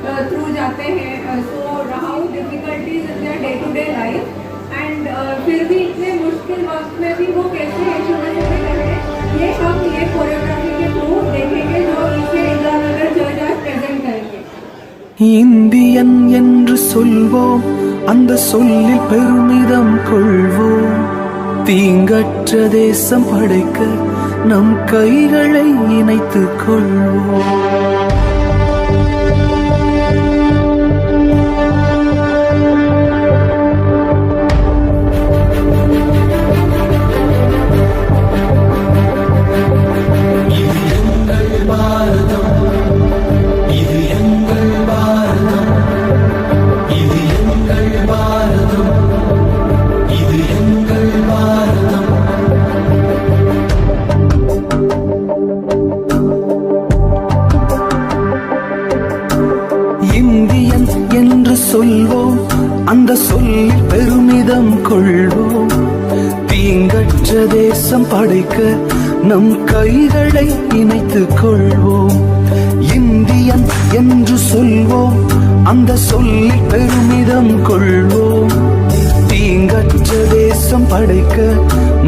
Through जाते हैं, so how difficulties in their day to day life and फिर भी इतने मुश्किल वक्त में भी वो कैसे छोटे छोटे कर रहे हैं, ये हम ये कोरियोग्राफी के थ्रू देखेंगे जो इसे इंदिरानगर चर्च आज प्रेजेंट करेंगे. இந்தியன் என்று சொல்வோம், அந்த சொல்லில் பெருமிதம் கொள்வோம். தீங்கற்ற தேசம் படைக்க நம் கைகளை இணைத்துக் கொள்வோம். சொல்வோம், அந்த சொல்லில் பெருமிதம் கொள்வோம். தீங்கற்ற தேசம் படைக்க நம் கைகளை இணைத்துக் கொள்வோம். இந்தியன் என்று சொல்வோம், அந்த சொல்லில் பெருமிதம் கொள்வோம். தீங்கற்ற தேசம் படைக்க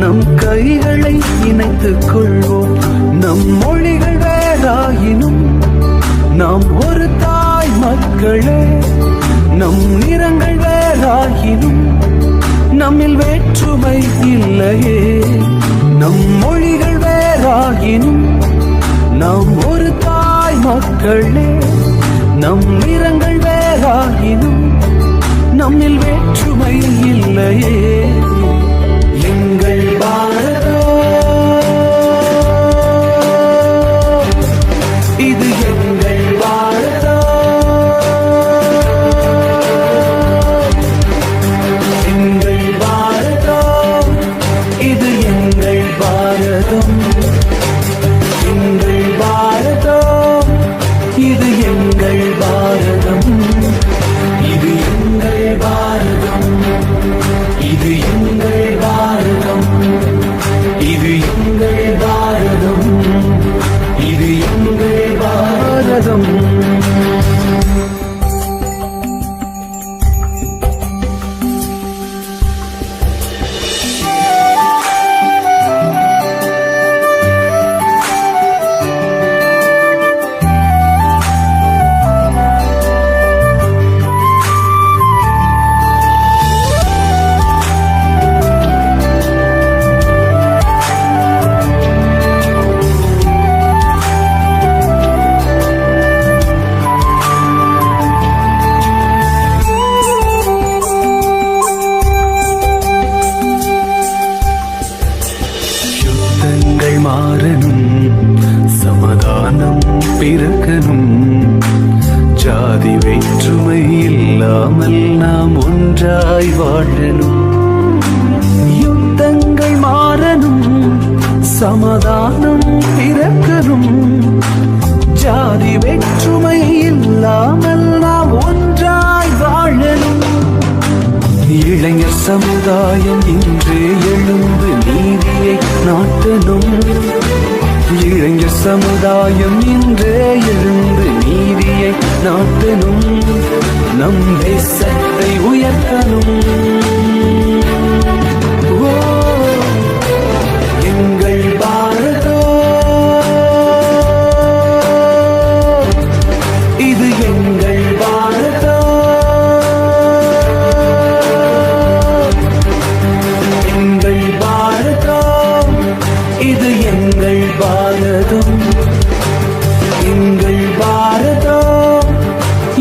நம் கைகளை இணைத்துக் கொள்வோம். நம் மொழிகள் வேறாயினும் நாம் ஒரு தாய் மக்களே. நம் நிறங்கள் வேறாயினும் நம்மில் வேற்றுமை இல்லையே. நம் மொழிகள் வேறாயினும் நாம் ஒரு தாய் மக்களே. நம் நிறங்கள் வேறாயினும் நம்மில் வேற்றுமை இல்லையே. எங்கள் பாரதம் இது எங்கள் பாரதம். மாறணும், சமாதானம் பிறக்கணும். ஜாதி வேற்றுமை இல்லாமல் நாம் ஒன்றாய் வாழணும். யுத்தங்கள் மாறணும், சமாதானம் பிறக்கணும். ஜாதி வேற்றுமை இல்லாமல் நாம் ஒன்றாய் வாழணும். இளைஞர் சமுதாயம் இன்றே எழுந்து நீதியை நாட்டணும். இளைஞர் சமுதாயம் இன்றே எழுந்து நீதியை நாட்டணும். நம் தேசத்தை உயர்த்தணும். எங்கள் பாரதம் இது எங்கள் பாரதம். இது எங்கள் பாரதம். எங்கள் பாரதம்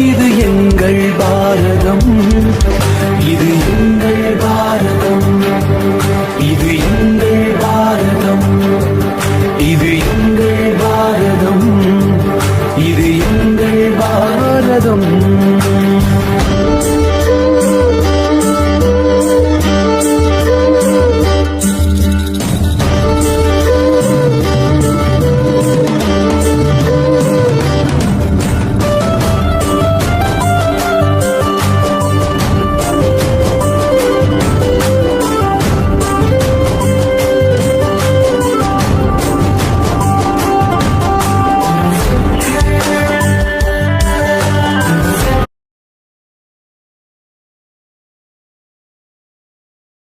இது எங்கள் பாரதம். இது எங்கள் பாரதம். இது எங்கள் பாரதம். இது எங்கள் பாரதம். இது எங்கள் பாரதம்.